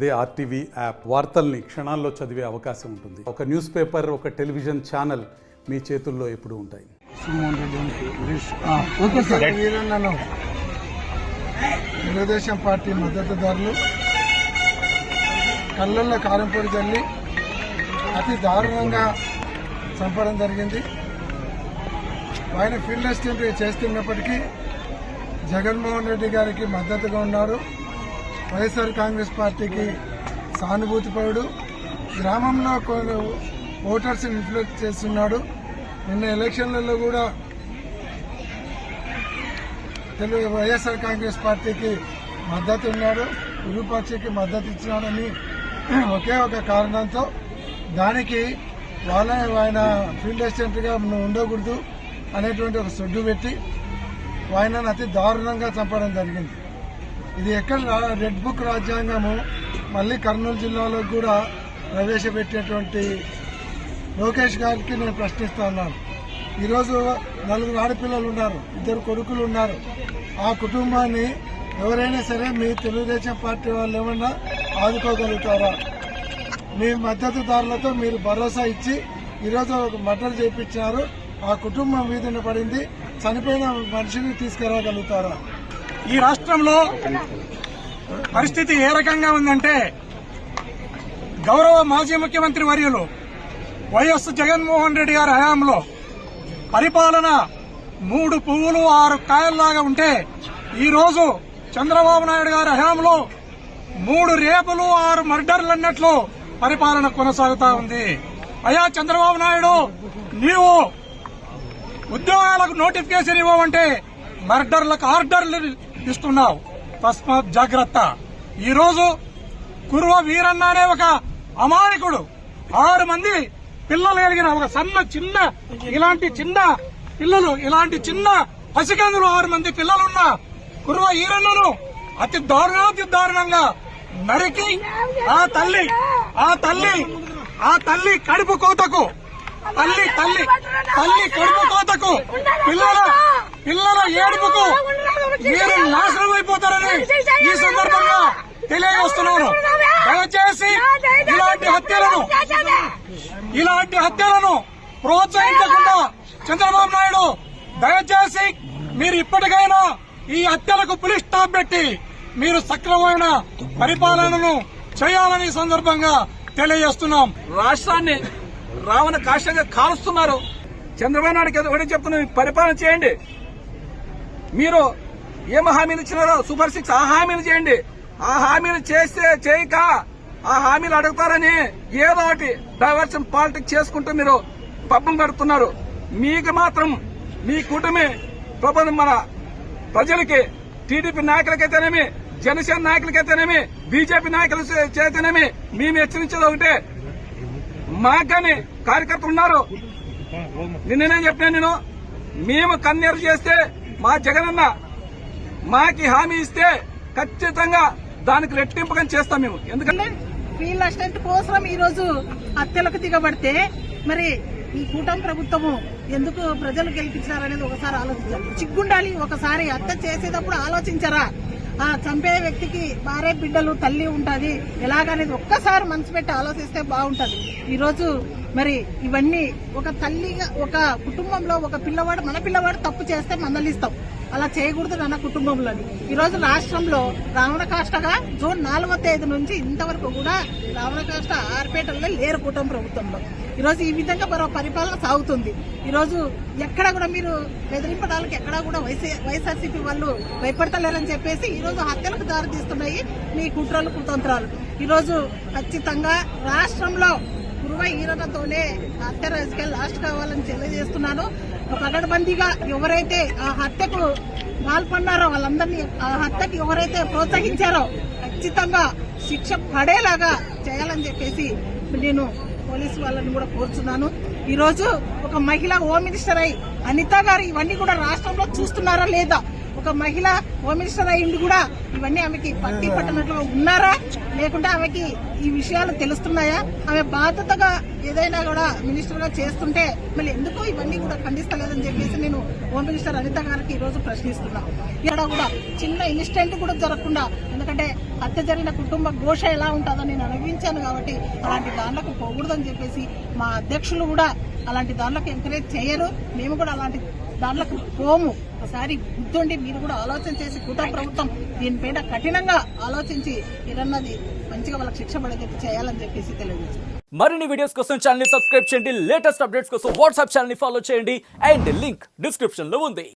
అదే RTV app వార్తల్ని క్షణాల్లో చదివే అవకాశం ఉంటుంది. ఒక న్యూస్ పేపర్, ఒక టెలివిజన్ ఛానల్ మీ చేతుల్లో ఎప్పుడూ ఉంటాయి. తెలుగుదేశం పార్టీ మద్దతుదారులు కళ్ళల్లో కారంపొడి జల్లి అతి దారుణంగా చంపడం జరిగింది. ఆయన ఫీల్డ్ అసిస్టెంట్ చేస్తున్నప్పటికీ జగన్మోహన్ రెడ్డి గారికి మద్దతుగా ఉన్నారు. వైఎస్ఆర్ కాంగ్రెస్ పార్టీకి సానుభూతిపరుడు, గ్రామంలో కొన్ని ఓటర్స్ ఇన్ఫ్లుయెన్స్ చేస్తున్నాడు. నిన్న ఎలక్షన్లలో కూడా వైఎస్ఆర్ కాంగ్రెస్ పార్టీకి మద్దతు ఉన్నాడు, విరూపాక్షకి మద్దతు ఇచ్చినాడని ఒకే ఒక కారణంతో దానికి ఆయన ఫీల్డ్ అసిస్టెంట్గా ఉండకూడదు అనేటువంటి ఒక సొడ్డు పెట్టి ఆయనను అతి దారుణంగా చంపడం జరిగింది. ఇది ఎక్కడ రెడ్ బుక్ రాజ్యాంగము మళ్ళీ కర్నూలు జిల్లాలో కూడా ప్రవేశపెట్టేటువంటి లోకేష్ గారికి నేను ప్రశ్నిస్తా ఉన్నాను. ఈరోజు 4 ఆడపిల్లలు ఉన్నారు, 2 కొడుకులు ఉన్నారు. ఆ కుటుంబాన్ని ఎవరైనా సరే మీ తెలుగుదేశం పార్టీ వాళ్ళు ఏమన్నా ఆదుకోగలుగుతారా? మీ మద్దతుదారులతో మీరు భరోసా ఇచ్చి ఈరోజు ఒక మర్డర్ చేయించారు. ఆ కుటుంబం వీధిన పడింది. చనిపోయిన మనిషిని తీసుకురాగలుగుతారా? ఈ రాష్ట్రంలో పరిస్థితి ఏ రకంగా ఉందంటే, గౌరవ మాజీ ముఖ్యమంత్రి వర్యులు వైఎస్ జగన్మోహన్ రెడ్డి గారి హయాంలో పరిపాలన 3 పువ్వులు 6 కాయల్లాగా ఉంటే, ఈరోజు చంద్రబాబు నాయుడు గారి హయాంలో 3 రేపులు 6 మర్డర్లు అన్నట్లు పరిపాలన కొనసాగుతా ఉంది. అయ్యా చంద్రబాబు నాయుడు, నీవు ఉద్యోగాలకు నోటిఫికేషన్ ఇవ్వమంటే మర్డర్లకు ఆర్డర్లు ఇస్తున్నావు. తస్మాత్ జాగ్రత్త. ఈరోజు కుర్వ వీరన్న అనే ఒక అమాయకుడు 6 మంది పిల్లలు కలిగిన ఒక చిన్న ఇలాంటి చిన్న పసికందులు 6 మంది పిల్లలున్న కుర్వ వీరన్నను అతి దారుణంగా నరికి ఆ తల్లి కడుపు కోతకు కడుపు కోతకు పిల్లల ఏడుపుకు మీరు నాశనం అయిపోతారని ఈ సందర్భంగా తెలియజేస్తున్నాను. దయచేసి ఇలాంటి హత్యలను ప్రోత్సహించకుండా చంద్రబాబు నాయుడు, దయచేసి మీరు ఇప్పటికైనా ఈ హత్యలకు పులి స్టాప్ పెట్టి మీరు సక్రమమైన పరిపాలనను చేయాలని సందర్భంగా తెలియజేస్తున్నాం. రాష్ట్రాన్ని రావణ కాష్టంగా కాలుస్తున్నారు. చంద్రబాబు నాయుడుకి ఒకటి చెప్తున్నాం, పరిపాలన చేయండి. మీరు ఏం హామీలు ఇచ్చినారో సూపర్ 6 ఆ హామీలు చేయండి. ఆ హామీలు చేయక ఆ హామీలు అడుగుతారని ఏదో ఒకటి డైవర్షన్ పాలిటిక్స్ చేసుకుంటూ మీరు పబ్బం గడుపుతున్నారు. మీకు మాత్రం మీ కూటమి ప్రభుత్వం మన ప్రజలకి, టీడీపీ నాయకులకైతేనేమి, జనసేన నాయకులకైతేనేమి, బీజేపీ నాయకుల చేతనేమి మేము హెచ్చరించేది ఒకటే, మాకని కార్యకర్తలు ఉన్నారు. నిన్ననే చెప్పినా మేము కన్నీరు చేస్తే మా జగనన్న మాకి హామీ ఇస్తే ఖచ్చితంగా దానికి రెట్టింపుగా చేస్తాం మేము. ఎందుకంటే ఫీల్డ్ అసిస్టెంట్ కోసం ఈ రోజు హత్యలకు దిగబడితే మరి ఈ కూటమి ప్రభుత్వము ఎందుకు ప్రజలు గెలిపించారనేది ఒకసారి ఆలోచించాలి. చిగ్గుండాలి. ఒకసారి హత్య చేసేటప్పుడు ఆలోచించరా? ఆ చంపే వ్యక్తికి భార్య, బిడ్డలు, తల్లి ఉంటది ఎలాగనేది ఒక్కసారి మనసు పెట్టి ఆలోచిస్తే బాగుంటది. ఈరోజు మరి ఇవన్నీ ఒక తల్లిగా, ఒక కుటుంబంలో ఒక పిల్లవాడు, మన పిల్లవాడు తప్పు చేస్తే మందలిస్తాం, అలా చేయకూడదు మన కుటుంబంలోని. ఈరోజు రాష్ట్రంలో రావణ కాష్టగా జూన్ 4వ తేదీ నుంచి ఇంతవరకు కూడా రావణ కాష్ట ఆర్పేటల్లో లేరు కూటమి ప్రభుత్వంలో. ఈరోజు ఈ విధంగా మరో పరిపాలన సాగుతుంది. ఈరోజు ఎక్కడ కూడా మీరు బెదిరింపడానికి ఎక్కడా కూడా వైఎస్ఆర్సీపీ వాళ్ళు భయపడతలేరని చెప్పేసి ఈరోజు హత్యలకు దారితీస్తున్నాయి మీ కుట్రలు, కుతంత్రాలు. ఈరోజు ఖచ్చితంగా రాష్ట్రంలో కురువ ఈరనతోనే హత్య రాజకీయాలు లాస్ట్ కావాలని తెలియజేస్తున్నాను. పగడబందీగా ఎవరైతే ఆ హత్యకు పాల్పన్నారో వాళ్ళందరినీ, ఆ హత్యకు ఎవరైతే ప్రోత్సహించారో ఖచ్చితంగా శిక్ష పడేలాగా చేయాలని చెప్పేసి నేను పోలీసు వాళ్ళని కూడా కోరుచున్నాను. ఈరోజు ఒక మహిళ హోమ్ మినిస్టర్ అయి అనిత గారు ఇవన్నీ కూడా రాష్ట్రంలో చూస్తున్నారా లేదా? ఒక మహిళ హోమ్ మినిస్టర్ అయ్యింది కూడా ఇవన్నీ ఆమెకి పట్టి పట్టినట్లుగా ఉన్నారా? లేకుంటే ఆమెకి ఈ విషయాలు తెలుస్తున్నాయా? ఆమె బాధ్యతగా ఏదైనా కూడా మినిస్టర్ గా చేస్తుంటే మళ్ళీ ఎందుకు ఇవన్నీ కూడా ఖండిస్తలేదని చెప్పేసి నేను హోమ్ మినిస్టర్ అనిత గారికి ఈ రోజు ప్రశ్నిస్తున్నా. ఇక్కడ కూడా చిన్న ఇన్సిడెంట్ కూడా జరగకుండా, ఎందుకంటే హత్య జరిగిన కుటుంబ ఘోష ఎలా ఉంటుందో నేను అనుభవించాను కాబట్టి అలాంటి దాంట్లకు పోకూడదని చెప్పేసి మా అధ్యక్షులు కూడా అలాంటి దాంట్లకు ఎంకరేజ్ చేయరు. మేము కూడా అలాంటి దాంట్లకు పోము. ఒకసారి గుర్తుండి మీరు కూడా ఆలోచన చేసి కూటమి ప్రభుత్వం దీనిపైన కఠినంగా ఆలోచించి మీరన్నది మంచిగా వాళ్ళకి శిక్ష పడేది చేయాలని చెప్పేసి తెలియజేస్తాం. మరిన్ని వీడియోస్ కోసం ఛానల్ ని సబ్స్క్రైబ్ చేయండి. లేటెస్ట్ అప్డేట్స్ కోసం వాట్సాప్ ఛానల్ ని ఫాలో చేయండి. అండ్ లింక్ డిస్క్రిప్షన్ లో ఉంది.